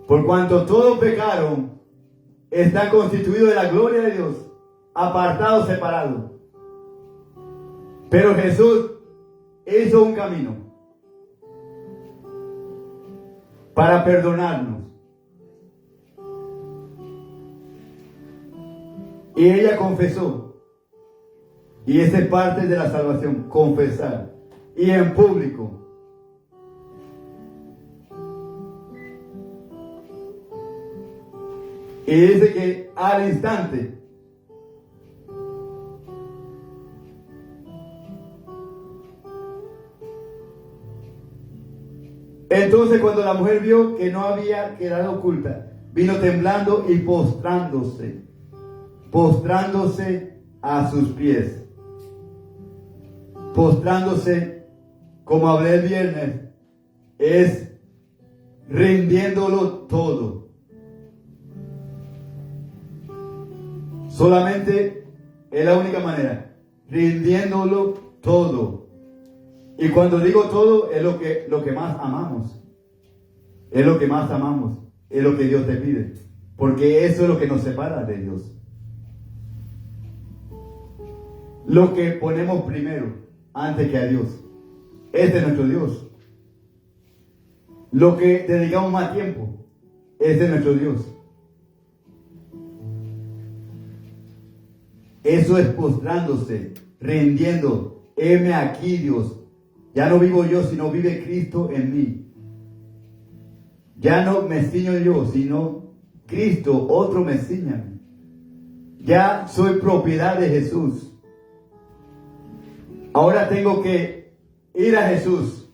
Por cuanto todos pecaron, están constituidos de la gloria de Dios, apartados, separados. Pero Jesús hizo un camino para perdonarnos. Y ella confesó. Y esa es parte de la salvación, confesar. Y en público. Y dice que al instante entonces cuando la mujer vio que no había quedado oculta, vino temblando y postrándose a sus pies. Postrándose, como hablé el viernes, es rindiéndolo todo. Solamente es la única manera, rindiéndolo todo. Y cuando digo todo, es lo que más amamos. Es lo que más amamos. Es lo que Dios te pide. Porque eso es lo que nos separa de Dios. Lo que ponemos primero, antes que a Dios. Este es nuestro Dios. Lo que dedicamos más tiempo, este es nuestro Dios. Eso es postrándose, rindiendo. Heme aquí, Dios. Ya no vivo yo, sino vive Cristo en mí. Ya no me ciño yo, sino Cristo, otro me ciña. Ya soy propiedad de Jesús. Ahora tengo que ir a Jesús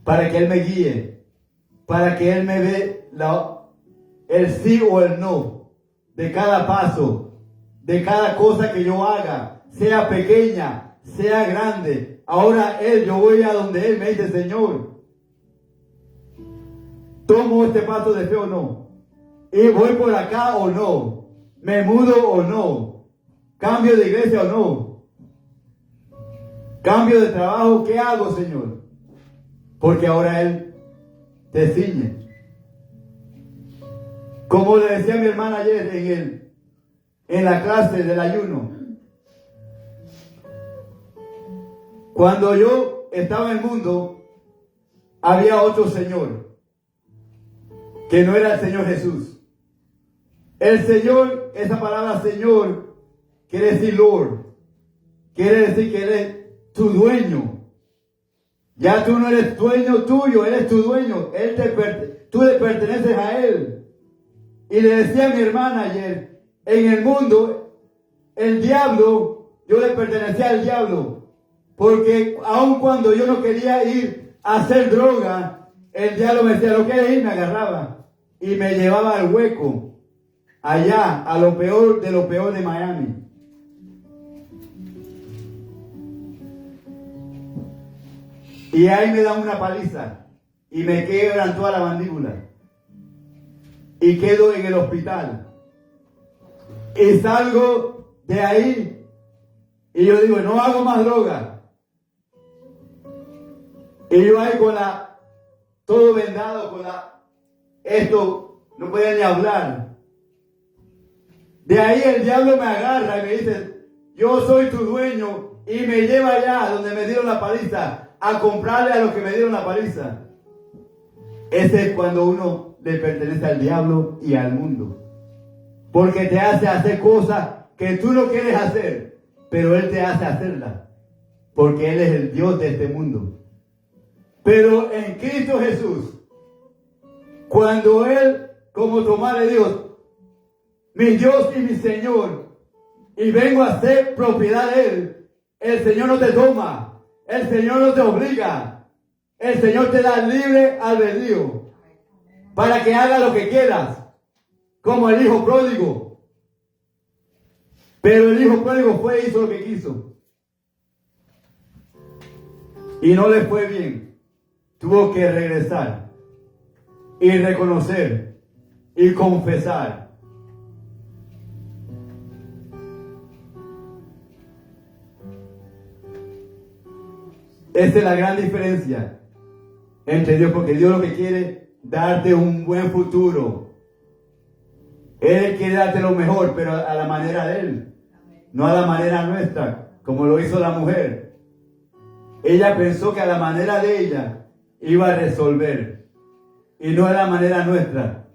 para que Él me guíe, para que Él me dé el sí o el no de cada paso, de cada cosa que yo haga, sea pequeña, sea grande. Ahora yo voy a donde Él me dice, Señor, ¿tomo este paso de fe o no? ¿Y voy por acá o no? ¿Me mudo o no? ¿Cambio de iglesia o no? ¿Cambio de trabajo? ¿Qué hago, Señor? Porque ahora Él te ciñe. Como le decía a mi hermana ayer en la clase del ayuno. Cuando yo estaba en el mundo, había otro Señor, que no era el Señor Jesús. El Señor, esa palabra Señor, quiere decir Lord. Quiere decir que Él es tu dueño. Ya tú no eres dueño tuyo, Él es tu dueño. Tú le perteneces a Él. Y le decía a mi hermana ayer, en el mundo, el diablo, yo le pertenecía al diablo. Porque aun cuando yo no quería ir a hacer droga, el diablo me decía, ¿lo quieres ir? Me agarraba y me llevaba al hueco, allá, a lo peor de Miami. Y ahí me dan una paliza y me quebran toda la mandíbula. Y quedo en el hospital. Y salgo de ahí y yo digo, no hago más droga. Y yo ahí todo vendado, esto, no podía ni hablar. De ahí el diablo me agarra y me dice, yo soy tu dueño, y me lleva allá donde me dieron la paliza, a comprarle a los que me dieron la paliza. Ese es cuando uno le pertenece al diablo y al mundo. Porque te hace hacer cosas que tú no quieres hacer, pero Él te hace hacerlas. Porque Él es el Dios de este mundo. Pero en Cristo Jesús, cuando Él, como Tomás le dijo, mi Dios y mi Señor, y vengo a ser propiedad de Él, el Señor no te toma, el Señor no te obliga, el Señor te da libre albedrío para que haga lo que quieras, como el hijo pródigo. Pero el hijo pródigo hizo lo que quiso y no le fue bien. Tuvo que regresar y reconocer y confesar. Esa es la gran diferencia entre Dios, porque Dios lo que quiere es darte un buen futuro. Él quiere darte lo mejor, pero a la manera de Él, no a la manera nuestra, como lo hizo la mujer. Ella pensó que a la manera de ella iba a resolver, y no a la manera nuestra.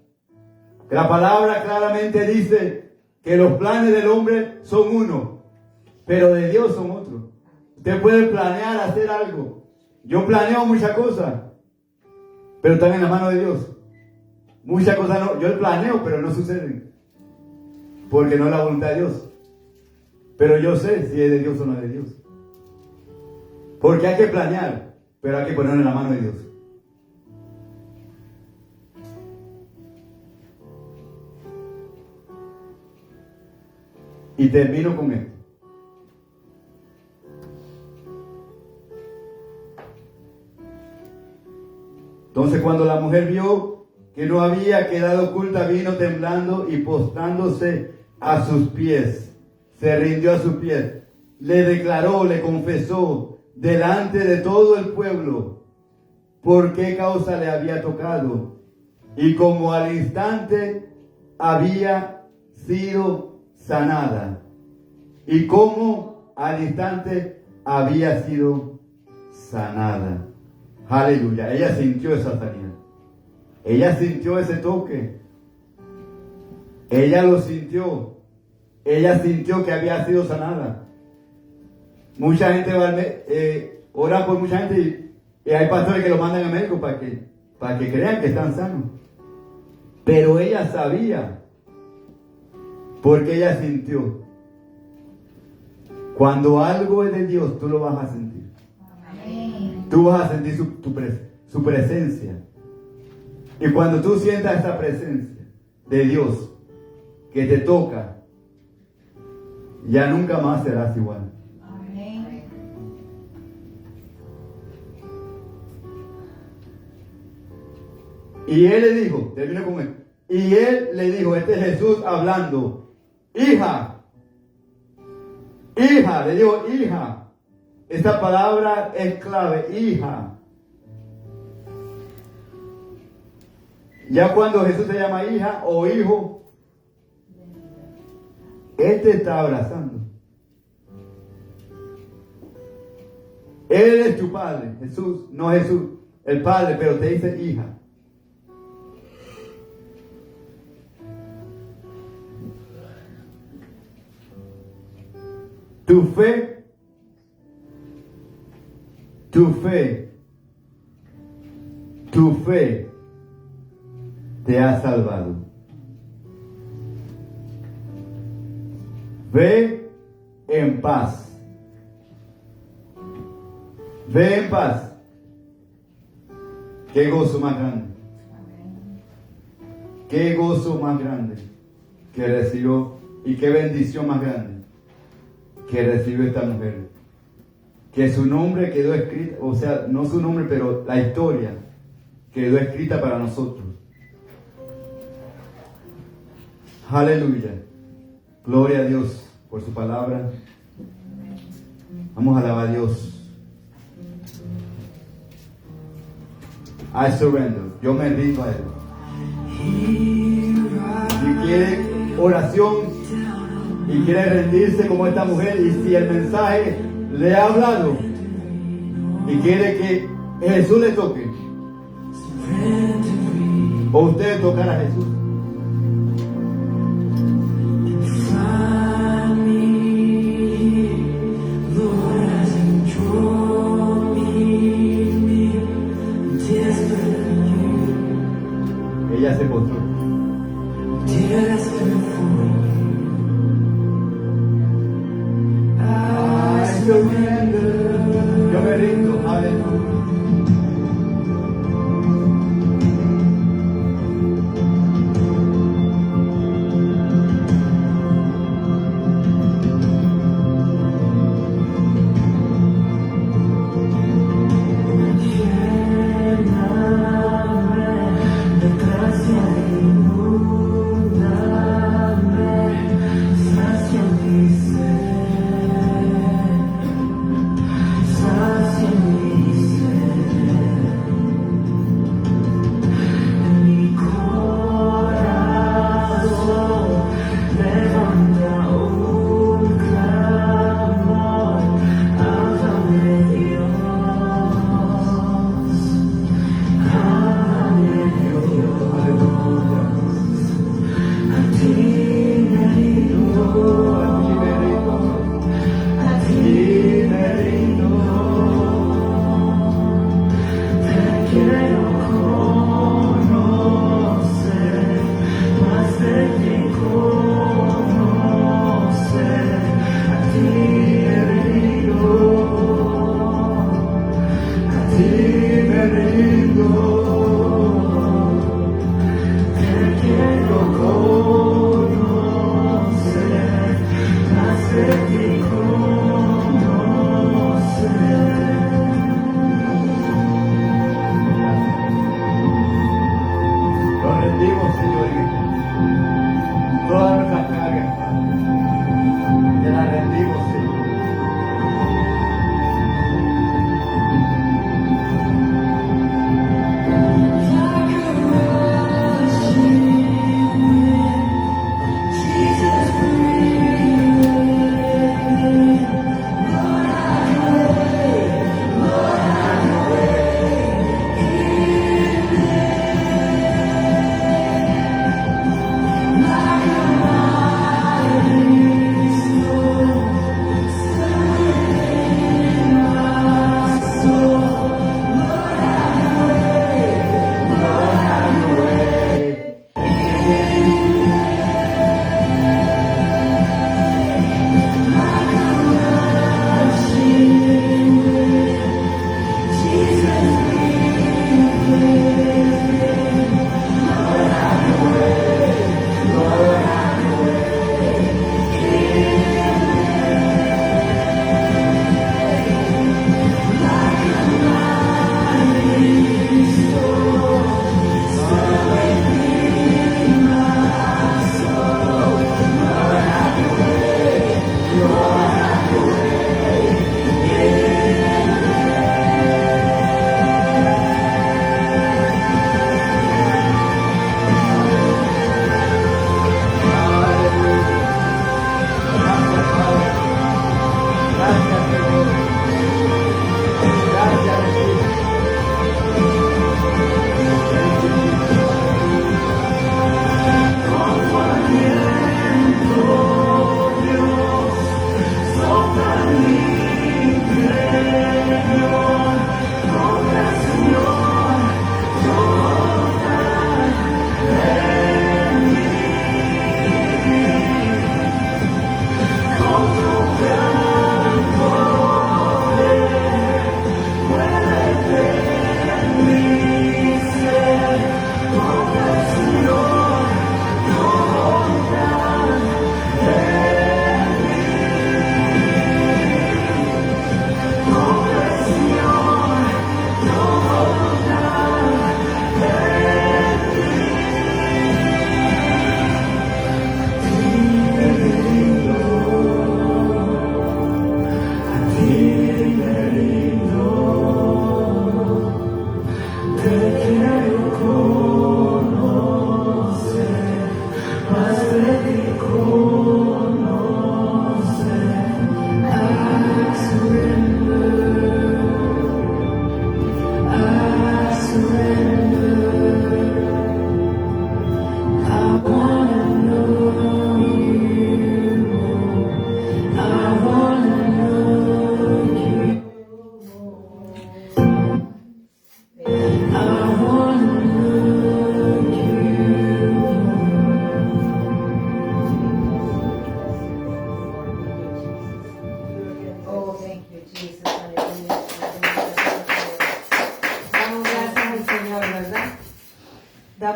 La palabra claramente dice que los planes del hombre son uno, pero de Dios son otros. Usted puede planear hacer algo. Yo planeo muchas cosas, pero están en la mano de Dios. Muchas cosas no, yo planeo, pero no suceden, porque no es la voluntad de Dios. Pero yo sé si es de Dios o no es de Dios. Porque hay que planear, pero hay que ponerlo en la mano de Dios. Y termino con esto. Entonces, cuando la mujer vio que no había quedado oculta, vino temblando y postrándose a sus pies. Se rindió a sus pies. Le declaró, le confesó delante de todo el pueblo por qué causa le había tocado. Y como al instante había sido sanada. Y como al instante había sido sanada. Aleluya. Ella sintió esa sanidad. Ella sintió ese toque. Ella lo sintió. Ella sintió que había sido sanada. Mucha gente ora por mucha gente y hay pastores que lo mandan a médico para que crean que están sanos. Pero ella sabía, porque ella sintió. Cuando algo es de Dios, tú lo vas a sentir. Amén. Tú vas a sentir su presencia. Y cuando tú sientas esta presencia de Dios que te toca, ya nunca más serás igual. Amén. Y él le dijo, termino con él. Y él le dijo, este es Jesús hablando, hija, le digo, hija. Esta palabra es clave, hija. Ya cuando Jesús se llama hija o hijo, Él te está abrazando. Él es tu padre, Jesús, no Jesús, el padre, pero te dice hija. Tu fe te ha salvado. Ve en paz. Ve en paz. Qué gozo más grande. Qué gozo más grande que recibió y qué bendición más grande que recibió esta mujer. Que su nombre quedó escrito, o sea, no su nombre, pero la historia quedó escrita para nosotros. Aleluya. Gloria a Dios por su palabra. Vamos a alabar a Dios. I surrender. Yo me rindo a Él. Si quiere oración y quiere rendirse como esta mujer, y si el mensaje le ha hablado y quiere que Jesús le toque, o usted tocar a Jesús, ella se postró. Yo me rindo, aleluya.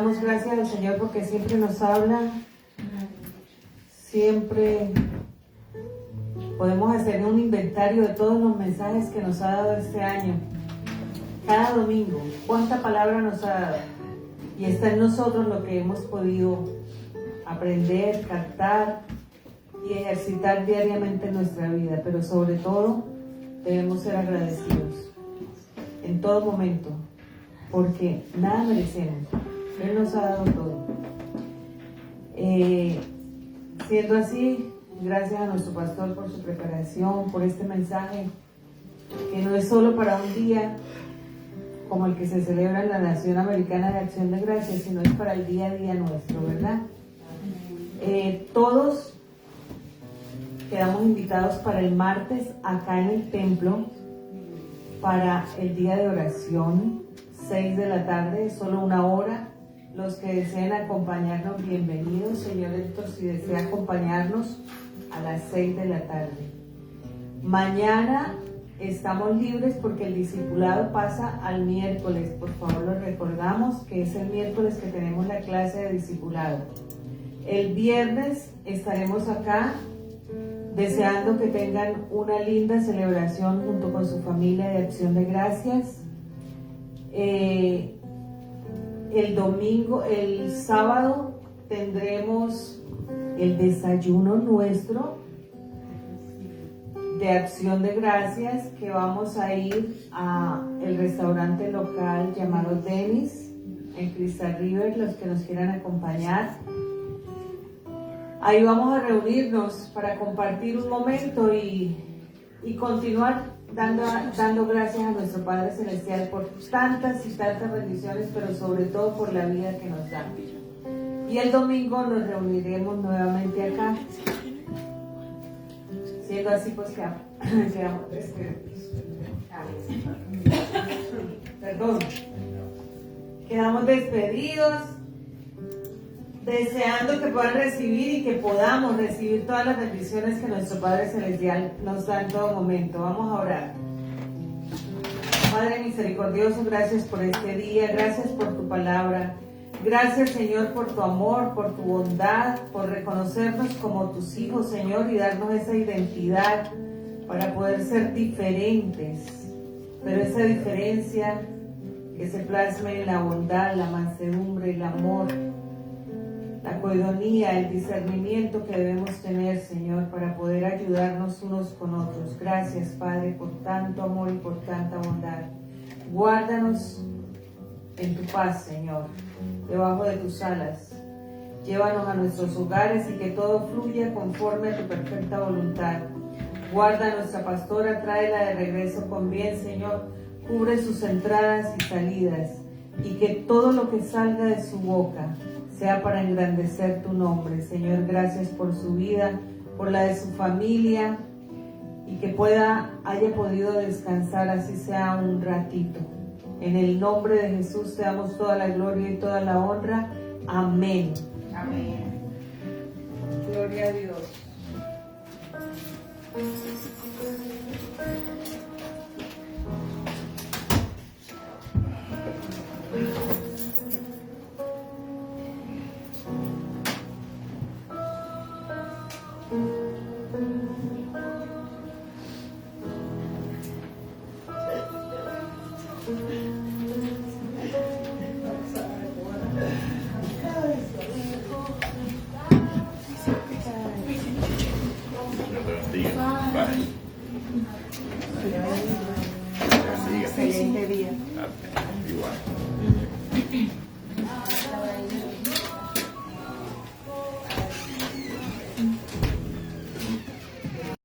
damos gracias al Señor porque siempre nos habla, siempre podemos hacer un inventario de todos los mensajes que nos ha dado este año. Cada domingo, cuánta palabra nos ha dado. Y está en nosotros lo que hemos podido aprender, captar y ejercitar diariamente en nuestra vida. Pero sobre todo, debemos ser agradecidos en todo momento, porque nada merecemos. Él nos ha dado todo. Siendo así, gracias a nuestro pastor por su preparación, por este mensaje, que no es solo para un día como el que se celebra en la Nación Americana de Acción de Gracias, sino es para el día a día nuestro, ¿verdad? Todos quedamos invitados para el martes acá en el templo, para el día de oración, 6 de la tarde, solo 1 hora. Los que deseen acompañarnos, bienvenidos. Señor Héctor, si desea acompañarnos a las 6 de la tarde. Mañana estamos libres porque el discipulado pasa al miércoles. Por favor, lo recordamos que es el miércoles que tenemos la clase de discipulado. El viernes estaremos acá deseando que tengan una linda celebración junto con su familia de Acción de Gracias. El sábado tendremos el desayuno nuestro de Acción de Gracias, que vamos a ir a el restaurante local llamado Dennis en Crystal River, los que nos quieran acompañar. Ahí vamos a reunirnos para compartir un momento y continuar dando gracias a nuestro Padre Celestial por tantas y tantas bendiciones, pero sobre todo por la vida que nos da. Y el domingo nos reuniremos nuevamente acá. Siendo así, pues quedamos despedidos, deseando que puedan recibir y que podamos recibir todas las bendiciones que nuestro Padre Celestial nos da en todo momento. Vamos a orar. Padre misericordioso, gracias por este día, gracias por tu palabra. Gracias, Señor, por tu amor, por tu bondad, por reconocernos como tus hijos, Señor, y darnos esa identidad para poder ser diferentes. Pero esa diferencia que se plasme en la bondad, la mansedumbre, el amor, la coidonía, el discernimiento que debemos tener, Señor, para poder ayudarnos unos con otros. Gracias, Padre, por tanto amor y por tanta bondad. Guárdanos en tu paz, Señor, debajo de tus alas. Llévanos a nuestros hogares y que todo fluya conforme a tu perfecta voluntad. Guarda a nuestra pastora, tráela de regreso con bien, Señor. Cubre sus entradas y salidas, y que todo lo que salga de su boca sea para engrandecer tu nombre. Señor, gracias por su vida, por la de su familia, y que haya podido descansar, así sea un ratito. En el nombre de Jesús te damos toda la gloria y toda la honra. Amén. Amén. Gloria a Dios. Excelente día. Igual.